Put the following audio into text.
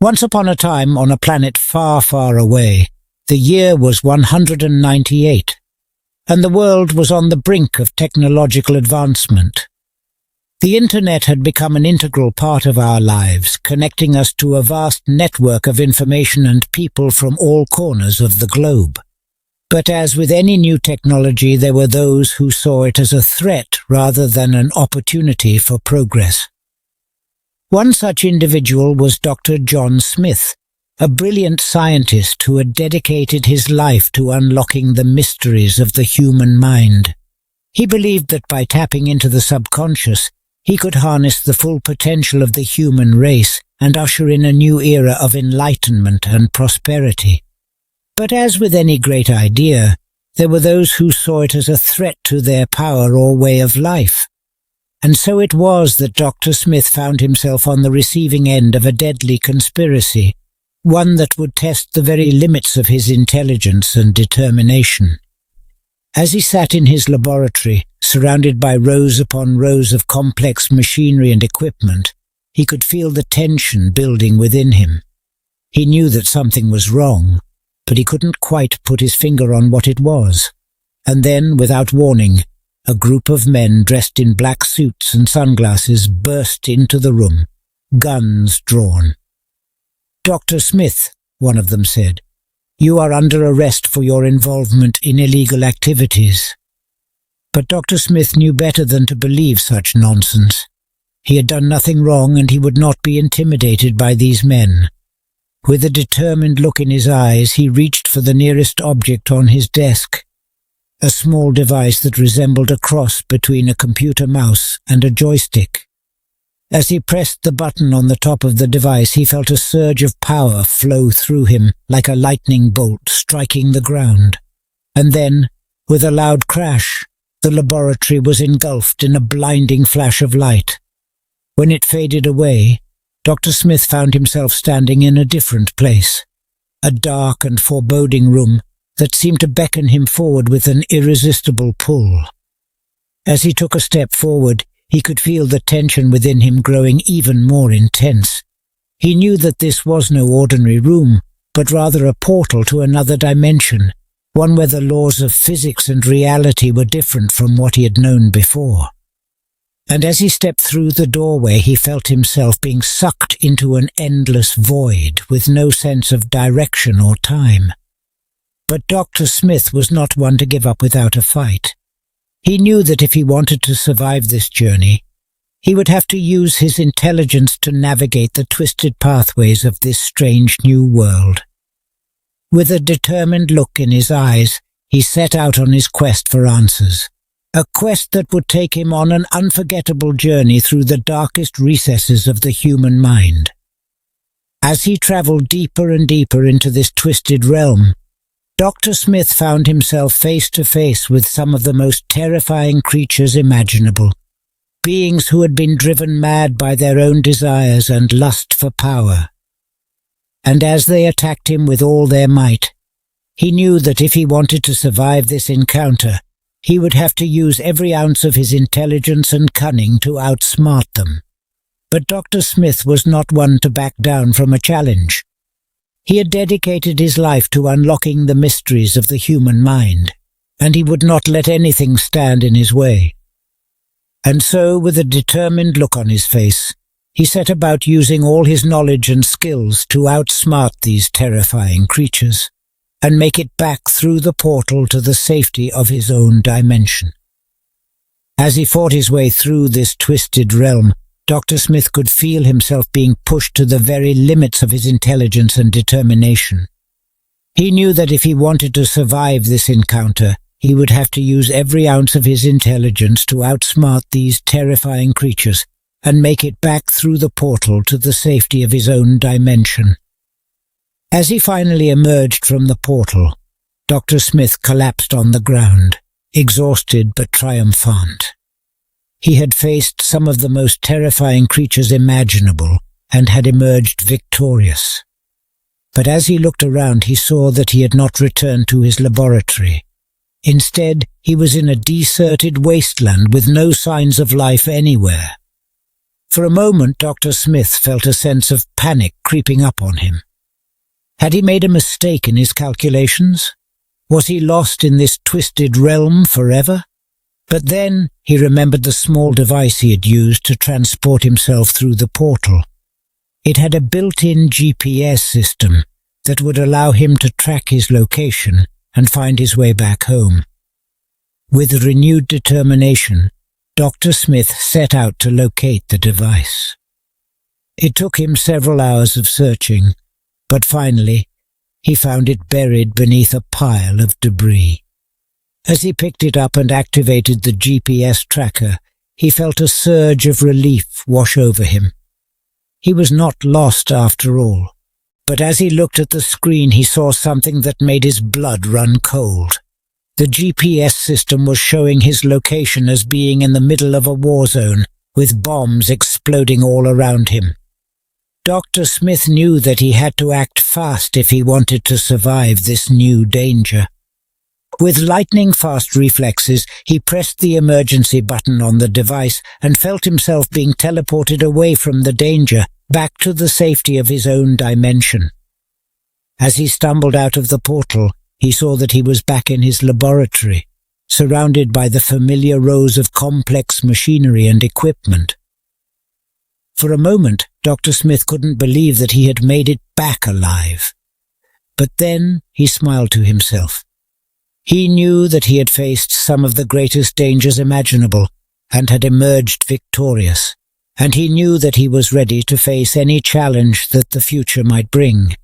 Once upon a time, on a planet far, far away, the year was 198, and the world was on the brink of technological advancement. The internet had become an integral part of our lives, connecting us to a vast network of information and people from all corners of the globe. But as with any new technology, there were those who saw it as a threat rather than an opportunity for progress. One such individual was Dr. John Smith, a brilliant scientist who had dedicated his life to unlocking the mysteries of the human mind. He believed that by tapping into the subconscious, he could harness the full potential of the human race and usher in a new era of enlightenment and prosperity. But as with any great idea, there were those who saw it as a threat to their power or way of life. And so it was that Dr. Smith found himself on the receiving end of a deadly conspiracy, one that would test the very limits of his intelligence and determination. As he sat in his laboratory, surrounded by rows upon rows of complex machinery and equipment, he could feel the tension building within him. He knew that something was wrong, but he couldn't quite put his finger on what it was. And then, without warning, a group of men dressed in black suits and sunglasses burst into the room, guns drawn. "Dr. Smith," one of them said, "you are under arrest for your involvement in illegal activities." But Dr. Smith knew better than to believe such nonsense. He had done nothing wrong, and he would not be intimidated by these men. With a determined look in his eyes, he reached for the nearest object on his desk, a small device that resembled a cross between a computer mouse and a joystick. As he pressed the button on the top of the device, he felt a surge of power flow through him like a lightning bolt striking the ground. And then, with a loud crash, the laboratory was engulfed in a blinding flash of light. When it faded away, Dr. Smith found himself standing in a different place, a dark and foreboding room that seemed to beckon him forward with an irresistible pull. As he took a step forward, he could feel the tension within him growing even more intense. He knew that this was no ordinary room, but rather a portal to another dimension, one where the laws of physics and reality were different from what he had known before. And as he stepped through the doorway, he felt himself being sucked into an endless void with no sense of direction or time. But Dr. Smith was not one to give up without a fight. He knew that if he wanted to survive this journey, he would have to use his intelligence to navigate the twisted pathways of this strange new world. With a determined look in his eyes, he set out on his quest for answers, a quest that would take him on an unforgettable journey through the darkest recesses of the human mind. As he traveled deeper and deeper into this twisted realm, Dr. Smith found himself face to face with some of the most terrifying creatures imaginable, beings who had been driven mad by their own desires and lust for power. And as they attacked him with all their might, he knew that if he wanted to survive this encounter, he would have to use every ounce of his intelligence and cunning to outsmart them. But Dr. Smith was not one to back down from a challenge. He had dedicated his life to unlocking the mysteries of the human mind, and he would not let anything stand in his way. And so, with a determined look on his face, he set about using all his knowledge and skills to outsmart these terrifying creatures, and make it back through the portal to the safety of his own dimension. As he fought his way through this twisted realm, Dr. Smith could feel himself being pushed to the very limits of his intelligence and determination. He knew that if he wanted to survive this encounter, he would have to use every ounce of his intelligence to outsmart these terrifying creatures and make it back through the portal to the safety of his own dimension. As he finally emerged from the portal, Dr. Smith collapsed on the ground, exhausted but triumphant. He had faced some of the most terrifying creatures imaginable and had emerged victorious. But as he looked around, he saw that he had not returned to his laboratory. Instead, he was in a deserted wasteland with no signs of life anywhere. For a moment, Dr. Smith felt a sense of panic creeping up on him. Had he made a mistake in his calculations? Was he lost in this twisted realm forever? But then he remembered the small device he had used to transport himself through the portal. It had a built-in GPS system that would allow him to track his location and find his way back home. With renewed determination, Dr. Smith set out to locate the device. It took him several hours of searching, but finally he found it buried beneath a pile of debris. As he picked it up and activated the GPS tracker, he felt a surge of relief wash over him. He was not lost after all, but as he looked at the screen he saw something that made his blood run cold. The GPS system was showing his location as being in the middle of a war zone, with bombs exploding all around him. Dr. Smith knew that he had to act fast if he wanted to survive this new danger. With lightning-fast reflexes, he pressed the emergency button on the device and felt himself being teleported away from the danger, back to the safety of his own dimension. As he stumbled out of the portal, he saw that he was back in his laboratory, surrounded by the familiar rows of complex machinery and equipment. For a moment, Dr. Smith couldn't believe that he had made it back alive. But then he smiled to himself. He knew that he had faced some of the greatest dangers imaginable and had emerged victorious, and he knew that he was ready to face any challenge that the future might bring.